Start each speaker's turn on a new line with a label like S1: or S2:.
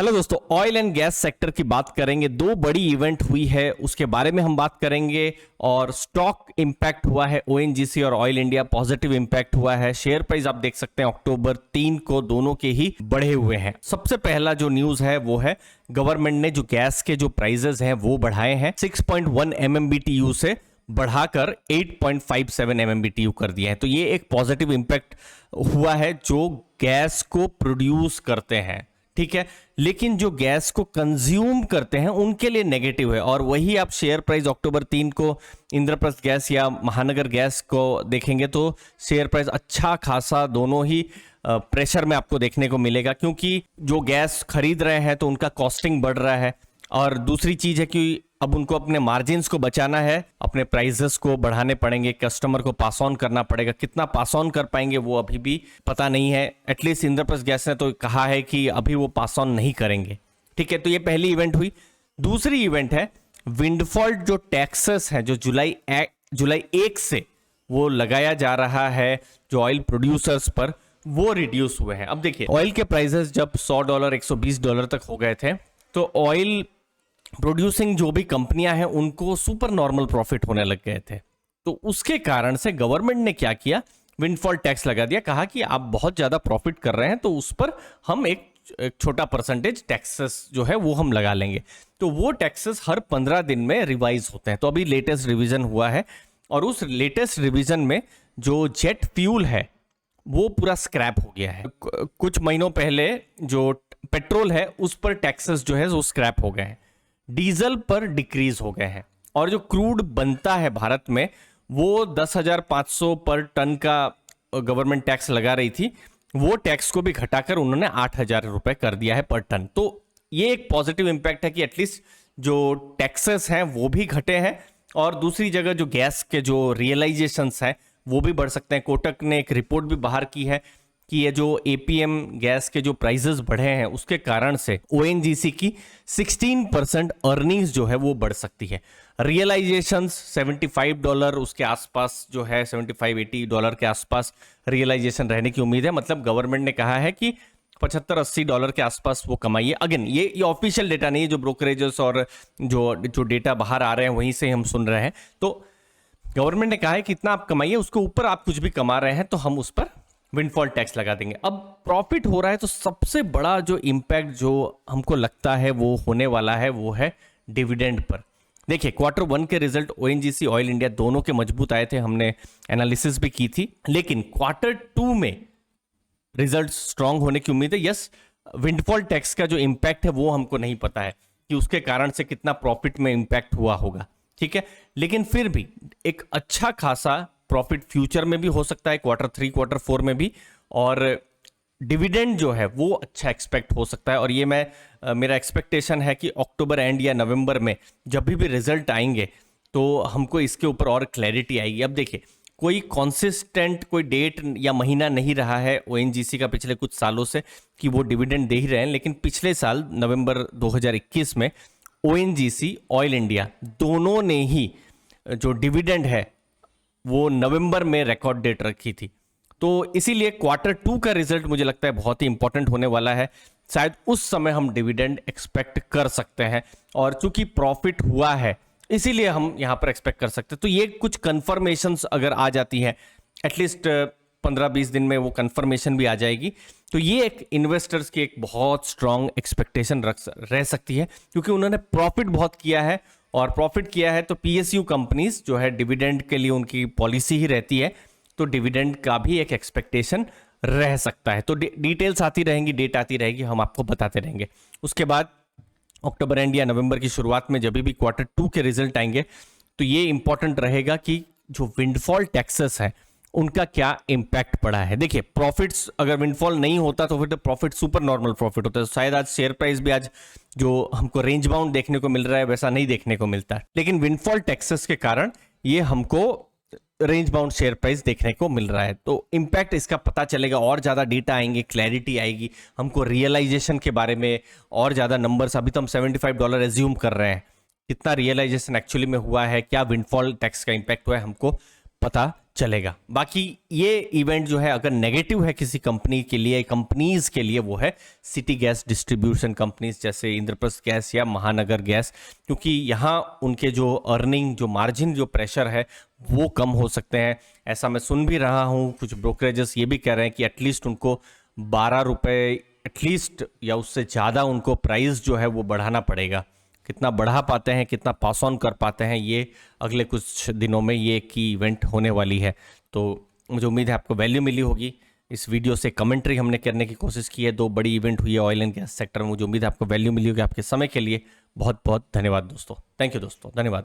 S1: Hello दोस्तों, oil and gas sector की बात करेंगे। दो बड़ी इवेंट हुई है, उसके बारे में हम बात करेंगे। और स्टॉक इंपैक्ट हुआ है ओएनजीसी और ऑयल इंडिया, पॉजिटिव इंपैक्ट हुआ है। शेयर प्राइस आप देख सकते हैं अक्टूबर 3 को दोनों के ही बढ़े हुए हैं। सबसे पहला जो न्यूज है वो है गवर्नमेंट ने जो गैस के जो प्राइजेस हैं वो बढ़ाए हैं 6.1 MMBTU से बढ़ाकर 8.57 MMBTU कर दिया है। तो ये एक पॉजिटिव इंपैक्ट हुआ है जो गैस को प्रोड्यूस करते हैं, ठीक है। लेकिन जो गैस को कंज्यूम करते हैं उनके लिए नेगेटिव है। और वही आप शेयर प्राइस अक्टूबर 3 को इंद्रप्रस्थ गैस या महानगर गैस को देखेंगे तो शेयर प्राइस अच्छा खासा दोनों ही प्रेशर में आपको देखने को मिलेगा, क्योंकि जो गैस खरीद रहे हैं तो उनका कॉस्टिंग बढ़ रहा है। और दूसरी चीज है कि अब उनको अपने मार्जिन्स को बचाना है, अपने प्राइसेस को बढ़ाने पड़ेंगे, कस्टमर को पास ऑन करना पड़ेगा। कितना पास ऑन कर पाएंगे वो अभी भी पता नहीं है। एटलीस्ट इंद्रप्रस्थ गैस ने तो कहा है कि अभी वो पास ऑन नहीं करेंगे, ठीक है। तो ये पहली इवेंट हुई। दूसरी इवेंट है विंडफॉल जो टैक्सेस है जो जुलाई 1 से वो लगाया जा रहा है जो ऑयल प्रोड्यूसर्स पर, वो रिड्यूस हुए हैं। अब देखिए, ऑयल के प्राइसेस जब $100 $120 तक हो गए थे तो ऑयल प्रोड्यूसिंग जो भी कंपनियां हैं उनको सुपर नॉर्मल प्रॉफिट होने लग गए थे। तो उसके कारण से गवर्नमेंट ने क्या किया, विंडफॉल टैक्स लगा दिया। कहा कि आप बहुत ज्यादा प्रॉफिट कर रहे हैं तो उस पर हम एक छोटा परसेंटेज टैक्सेस जो है वो हम लगा लेंगे। तो वो टैक्सेस हर 15 दिन में रिवाइज होते हैं। तो अभी लेटेस्ट रिवीजन हुआ है और उस लेटेस्ट रिवीजन में जो जेट फ्यूल है वो पूरा स्क्रैप हो गया है। कुछ महीनों पहले जो पेट्रोल है उस पर टैक्सेस जो है वो स्क्रैप हो गए हैं, डीजल पर डिक्रीज हो गए हैं। और जो क्रूड बनता है भारत में वो 10,500 पर टन का गवर्नमेंट टैक्स लगा रही थी, वो टैक्स को भी घटाकर उन्होंने 8,000 रुपए कर दिया है पर टन। तो ये एक पॉजिटिव इंपैक्ट है कि एटलीस्ट जो टैक्सेस हैं वो भी घटे हैं। और दूसरी जगह जो गैस के जो रियलाइजेशंस हैं वो भी बढ़ सकते हैं। कोटक ने एक रिपोर्ट भी बाहर की है कि ये जो एपीएम गैस के जो प्राइसेस बढ़े हैं उसके कारण से ओएनजीसी की 16% अर्निंग्स जो है वो बढ़ सकती है। रियलाइजेशंस $75 उसके आसपास जो है, $75-80 के आसपास रियलाइजेशन रहने की उम्मीद है। मतलब गवर्नमेंट ने कहा है कि $75-80 के आसपास वो कमाइए। अगेन ये ऑफिशियल डेटा नहीं है, जो ब्रोकरेजेस और जो डेटा बाहर आ रहे हैं वहीं से हम सुन रहे हैं। तो गवर्नमेंट ने कहा है कि इतना आप कमाइए, उसके ऊपर आप कुछ भी कमा रहे हैं तो हम उस पर विंडफॉल टैक्स लगा देंगे। अब प्रॉफिट हो रहा है तो सबसे बड़ा जो इंपैक्ट जो हमको लगता है वो होने वाला है वो है डिविडेंड पर। देखिए, Q1 के रिजल्ट ओएनजीसी ऑयल इंडिया दोनों के मजबूत आए थे, हमने एनालिसिस भी की थी। लेकिन Q2 में रिजल्ट स्ट्रांग होने की उम्मीद है। यस, विंडफॉल टैक्स का जो इंपैक्ट है वो हमको नहीं पता है कि उसके कारण से कितना प्रॉफिट में इंपैक्ट हुआ होगा, ठीक है। लेकिन फिर भी एक अच्छा खासा प्रॉफिट फ्यूचर में भी हो सकता है, Q3 Q4 में भी। और डिविडेंड जो है वो अच्छा एक्सपेक्ट हो सकता है। और ये मेरा एक्सपेक्टेशन है कि अक्टूबर एंड या नवंबर में जब भी रिजल्ट आएंगे तो हमको इसके ऊपर और क्लैरिटी आएगी। अब देखिए, कोई कॉन्सिस्टेंट कोई डेट या महीना नहीं रहा है ओएनजीसी का पिछले कुछ सालों से कि वो डिविडेंड दे ही रहे हैं। लेकिन पिछले साल नवंबर 2021 में ओएनजीसी ऑयल इंडिया दोनों ने ही जो डिविडेंड है वो नवंबर में रिकॉर्ड डेट रखी थी। तो इसीलिए Q2 का रिजल्ट मुझे लगता है बहुत ही इंपॉर्टेंट होने वाला है। शायद उस समय हम डिविडेंड एक्सपेक्ट कर सकते हैं। और चूंकि प्रॉफिट हुआ है इसीलिए हम यहां पर एक्सपेक्ट कर सकते हैं। तो ये कुछ कंफर्मेशंस अगर आ जाती है, एटलीस्ट 15-20 दिन में वो कंफर्मेशन भी आ जाएगी, तो ये एक इन्वेस्टर्स की एक बहुत स्ट्रांग एक्सपेक्टेशन रह सकती है। क्योंकि उन्होंने प्रॉफिट बहुत किया है, और प्रॉफिट किया है तो पीएसयू कंपनीज जो है डिविडेंड के लिए उनकी पॉलिसी ही रहती है, तो डिविडेंड का भी एक एक्सपेक्टेशन रह सकता है। तो डिटेल्स आती रहेंगी, डेट आती रहेगी, हम आपको बताते रहेंगे। उसके बाद अक्टूबर एंड या नवंबर की शुरुआत में जब भी Q2 के रिजल्ट आएंगे तो ये इंपॉर्टेंट रहेगा कि जो विंडफॉल टैक्सेस है उनका क्या इंपैक्ट पड़ा है। देखिए, प्रॉफिट्स अगर विंडफॉल नहीं होता तो फिर तो प्रॉफिट सुपर नॉर्मल प्रॉफिट होता है। शायद आज शेयर प्राइस भी आज जो हमको रेंज बाउंड देखने को मिल रहा है वैसा नहीं देखने को मिलता है। लेकिन विंडफॉल टैक्सेस के कारण ये हमको रेंज बाउंड शेयर प्राइस देखने को मिल रहा है। तो इंपैक्ट इसका पता चलेगा, और ज्यादा डेटा आएंगे, क्लैरिटी आएगी, हमको रियलाइजेशन के बारे में और ज्यादा नंबर्स। अभी तो हम $75 एज्यूम कर रहे हैं, कितना रियलाइजेशन एक्चुअली में हुआ है, क्या विंडफॉल टैक्स का इंपैक्ट हुआ है, हमको पता चलेगा। बाकी ये इवेंट जो है अगर नेगेटिव है किसी कंपनी के लिए, कंपनीज के लिए, वो है सिटी गैस डिस्ट्रीब्यूशन कंपनीज जैसे इंद्रप्रस्थ गैस या महानगर गैस, क्योंकि यहाँ उनके जो अर्निंग, जो मार्जिन, जो प्रेशर है वो कम हो सकते हैं। ऐसा मैं सुन भी रहा हूँ, कुछ ब्रोकरेजेस ये भी कह रहे हैं कि एटलीस्ट उनको 12 रुपये एटलीस्ट या उससे ज़्यादा उनको प्राइस जो है वो बढ़ाना पड़ेगा। कितना बढ़ा पाते हैं, कितना पास ऑन कर पाते हैं, ये अगले कुछ दिनों में ये की इवेंट होने वाली है। तो मुझे उम्मीद है आपको वैल्यू मिली होगी। इस वीडियो से कमेंट्री हमने करने की कोशिश की है, 2 बड़ी इवेंट हुई है ऑयल एंड गैस सेक्टर में। मुझे उम्मीद है आपको वैल्यू मिली होगी। आपके समय के लिए बहुत बहुत धन्यवाद दोस्तों। थैंक यू दोस्तों, धन्यवाद।